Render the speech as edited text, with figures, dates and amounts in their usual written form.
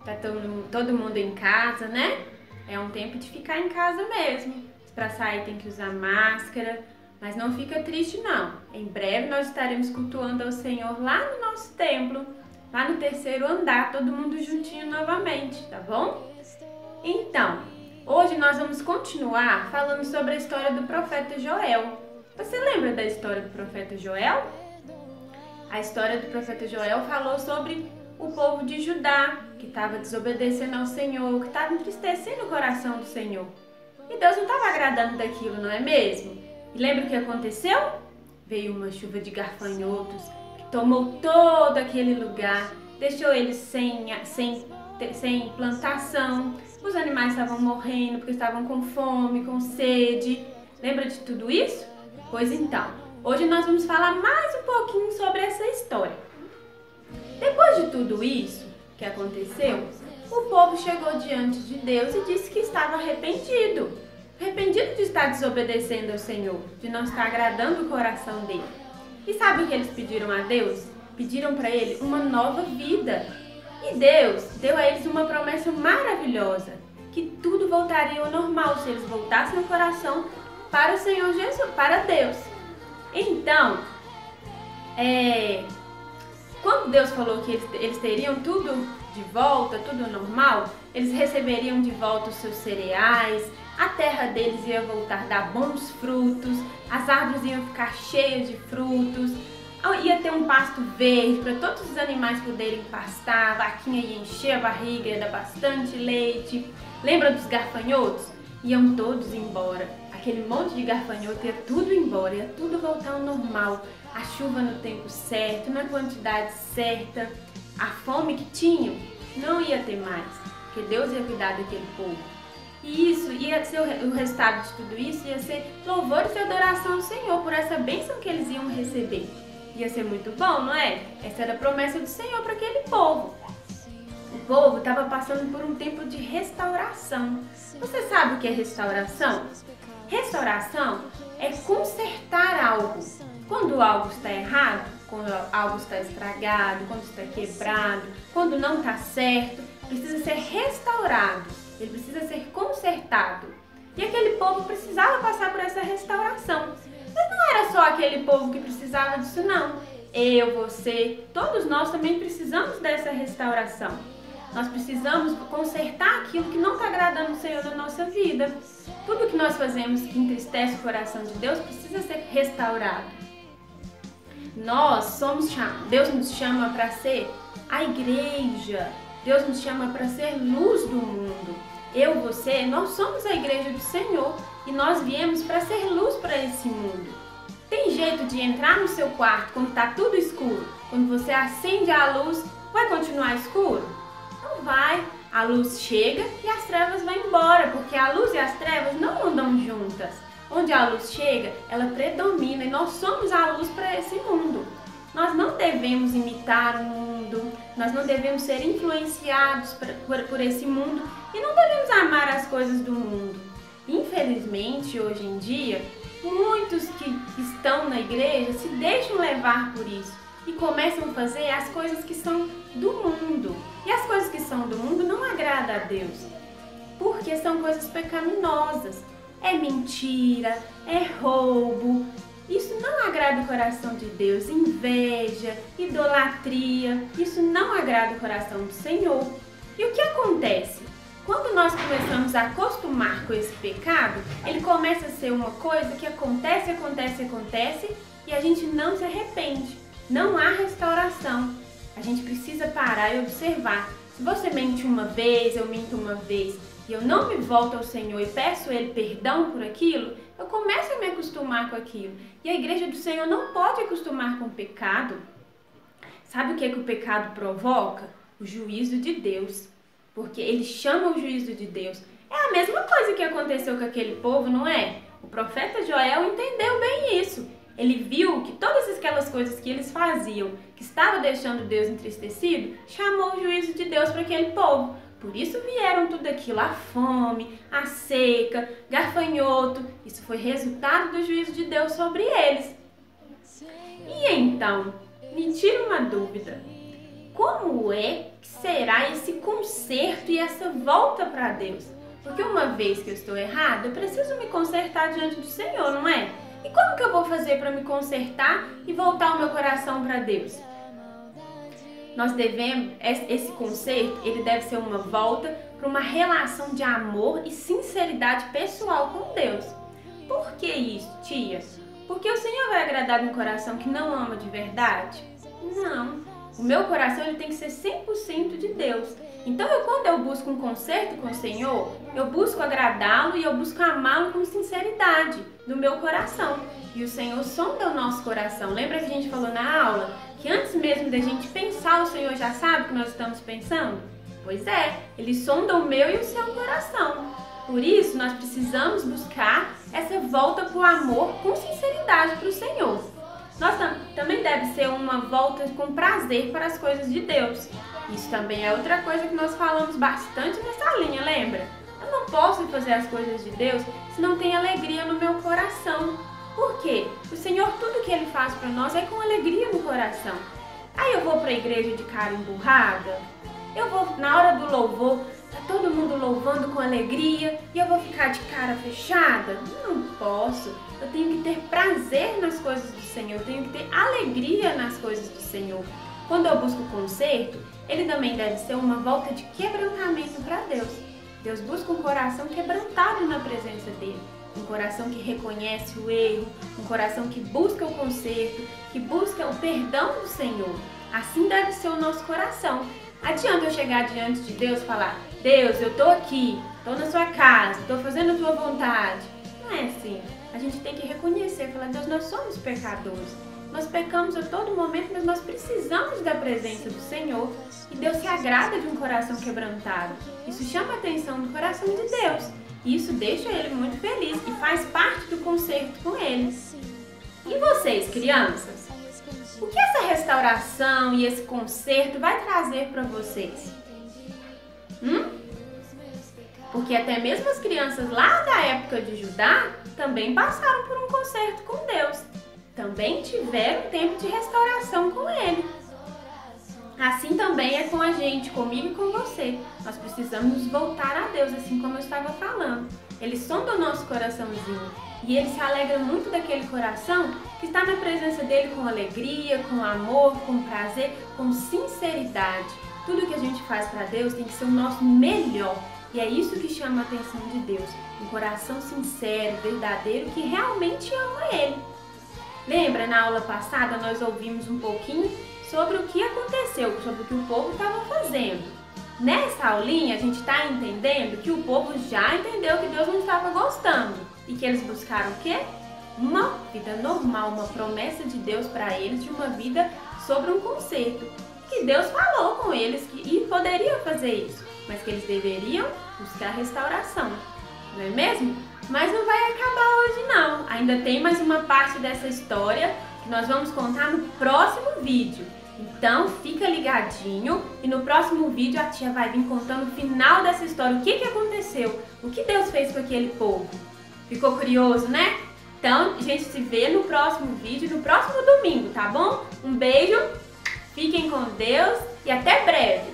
Tá todo mundo em casa, né? É um tempo de ficar em casa mesmo. Para sair tem que usar máscara, mas não fica triste não. Em breve nós estaremos cultuando ao Senhor lá no nosso templo, lá no terceiro andar, todo mundo juntinho novamente, tá bom? Então, hoje nós vamos continuar falando sobre a história do profeta Joel. Você lembra da história do profeta Joel? A história do profeta Joel falou sobre o povo de Judá, que estava desobedecendo ao Senhor, que estava entristecendo o coração do Senhor. E Deus não estava agradando daquilo, não é mesmo? E lembra o que aconteceu? Veio uma chuva de gafanhotos que tomou todo aquele lugar, deixou eles sem plantação. Os animais estavam morrendo porque estavam com fome, com sede. Lembra de tudo isso? Pois então, hoje nós vamos falar mais um pouquinho sobre essa história. Depois de tudo isso que aconteceu, o povo chegou diante de Deus e disse que estava arrependido. Arrependido de estar desobedecendo ao Senhor, de não estar agradando o coração dele. E sabe o que eles pediram a Deus? Pediram para ele uma nova vida. E Deus deu a eles uma promessa maravilhosa, que tudo voltaria ao normal se eles voltassem o coração para o Senhor Jesus, para Deus. Então, quando Deus falou que eles teriam tudo de volta, tudo normal, eles receberiam de volta os seus cereais, a terra deles ia voltar a dar bons frutos, as árvores iam ficar cheias de frutos, ia ter um pasto verde para todos os animais poderem pastar, a vaquinha ia encher a barriga, ia dar bastante leite. Lembra dos gafanhotos? Iam todos embora. Aquele monte de gafanhoto ia tudo embora, ia tudo voltar ao normal. A chuva no tempo certo, na quantidade certa. A fome que tinham não ia ter mais, porque Deus ia cuidar daquele povo. E isso ia ser o resultado de tudo isso, ia ser louvores e adoração ao Senhor por essa bênção que eles iam receber. Ia ser muito bom, não é? Essa era a promessa do Senhor para aquele povo. O povo estava passando por um tempo de restauração. Você sabe o que é restauração? Restauração é consertar algo. Quando algo está errado, quando algo está estragado, quando está quebrado, quando não está certo, precisa ser restaurado, ele precisa ser consertado. E aquele povo precisava passar por essa restauração. Mas não era só aquele povo que precisava disso, não. Eu, você, todos nós também precisamos dessa restauração. Nós precisamos consertar aquilo que não está agradando o Senhor na nossa vida. Tudo que nós fazemos que entristece o coração de Deus precisa ser restaurado. Deus nos chama para ser a igreja. Deus nos chama para ser luz do mundo. Eu, você, nós somos a igreja do Senhor e nós viemos para ser luz para esse mundo. Tem jeito de entrar no seu quarto quando está tudo escuro? Quando você acende a luz, vai continuar escuro? Não vai. A luz chega e as trevas vão embora, porque a luz e as trevas não andam juntas. Onde a luz chega, ela predomina e nós somos a luz para esse mundo. Nós não devemos imitar o mundo, nós não devemos ser influenciados por esse mundo e não devemos amar as coisas do mundo. Infelizmente, hoje em dia, muitos que estão na igreja se deixam levar por isso e começam a fazer as coisas que são do mundo. E as coisas que são do mundo não agradam a Deus, porque são coisas pecaminosas. É mentira, é roubo. Isso não agrada o coração de Deus. Inveja, idolatria, isso não agrada o coração do Senhor. E o que acontece? Quando nós começamos a acostumar com esse pecado, ele começa a ser uma coisa que acontece e a gente não se arrepende. Não há restauração. A gente precisa parar e observar. Se você mente uma vez, eu minto uma vez, e eu não me volto ao Senhor e peço a Ele perdão por aquilo, eu começo a me acostumar com aquilo. E a igreja do Senhor não pode acostumar com o pecado. Sabe o que o pecado provoca? O juízo de Deus. Porque ele chama o juízo de Deus. É a mesma coisa que aconteceu com aquele povo, não é? O profeta Joel entendeu bem isso. Ele viu que todas aquelas coisas que eles faziam, que estava deixando Deus entristecido, chamou o juízo de Deus para aquele povo. Por isso vieram tudo aquilo, a fome, a seca, gafanhoto. Isso foi resultado do juízo de Deus sobre eles. E então, me tira uma dúvida. como é que será esse conserto e essa volta para Deus? Porque uma vez que eu estou errada, eu preciso me consertar diante do Senhor, não é? E como que eu vou fazer para me consertar e voltar o meu coração para Deus? Nós devemos, esse conserto, ele deve ser uma volta para uma relação de amor e sinceridade pessoal com Deus. Por que isso, tia? Porque o Senhor vai agradar um coração que não ama de verdade? Não. O meu coração ele tem que ser 100% de Deus. Então, quando eu busco um conserto com o Senhor, eu busco agradá-lo e eu busco amá-lo com sinceridade no meu coração. E o Senhor sonda o nosso coração. Lembra que a gente falou na aula que antes mesmo da gente pensar, o Senhor já sabe o que nós estamos pensando? Pois é, Ele sonda o meu e o seu coração. Por isso, nós precisamos buscar essa volta para o amor com sinceridade para o Senhor. Nós também deve ser uma volta com prazer para as coisas de Deus. Isso também é outra coisa que nós falamos bastante nessa linha, lembra? Eu não posso fazer as coisas de Deus se não tem alegria no meu coração. Por quê? O Senhor, tudo que Ele faz para nós é com alegria no coração. Aí eu vou para a igreja de cara emburrada, eu vou na hora do louvor, tá todo mundo louvando com alegria e eu vou ficar de cara fechada? Não posso. Eu tenho que ter prazer nas coisas do Senhor, eu tenho que ter alegria nas coisas do Senhor. Quando eu busco conserto, ele também deve ser uma volta de quebrantamento para Deus. Deus busca um coração quebrantado na presença dele. Um coração que reconhece o erro, um coração que busca o conserto, que busca o perdão do Senhor. Assim deve ser o nosso coração. Adianta eu chegar diante de Deus e falar: Deus, eu tô aqui, tô na sua casa, tô fazendo a tua vontade. Não é assim. A gente tem que reconhecer, falar: Deus, nós somos pecadores. Nós pecamos a todo momento, mas nós precisamos da presença do Senhor. E Deus se agrada de um coração quebrantado. Isso chama a atenção do coração de Deus. E isso deixa Ele muito feliz e faz parte do conserto com Ele. E vocês, crianças? O que essa restauração e esse conserto vai trazer para vocês? Porque até mesmo as crianças lá da época de Judá também passaram por um conserto com Deus. Também tiveram tempo de restauração com Ele. Assim também é com a gente, comigo e com você. Nós precisamos voltar a Deus, assim como eu estava falando. Ele sonda o nosso coraçãozinho e Ele se alegra muito daquele coração que está na presença dEle com alegria, com amor, com prazer, com sinceridade. Tudo que a gente faz para Deus tem que ser o nosso melhor. E é isso que chama a atenção de Deus. Um coração sincero, verdadeiro, que realmente ama Ele. Lembra, na aula passada nós ouvimos um pouquinho sobre o que aconteceu, sobre o que o povo estava fazendo. Nessa aulinha a gente está entendendo que o povo já entendeu que Deus não estava gostando e que eles buscaram o quê? Uma vida normal, uma promessa de Deus para eles de uma vida sobre um conserto. Que Deus falou com eles que poderia fazer isso, mas que eles deveriam buscar restauração, não é mesmo? Mas não vai acabar hoje não, ainda tem mais uma parte dessa história que nós vamos contar no próximo vídeo. Então fica ligadinho e no próximo vídeo a tia vai vir contando o final dessa história, o que aconteceu, o que Deus fez com aquele povo. Ficou curioso, né? Então a gente se vê no próximo vídeo, no próximo domingo, tá bom? Um beijo, fiquem com Deus e até breve!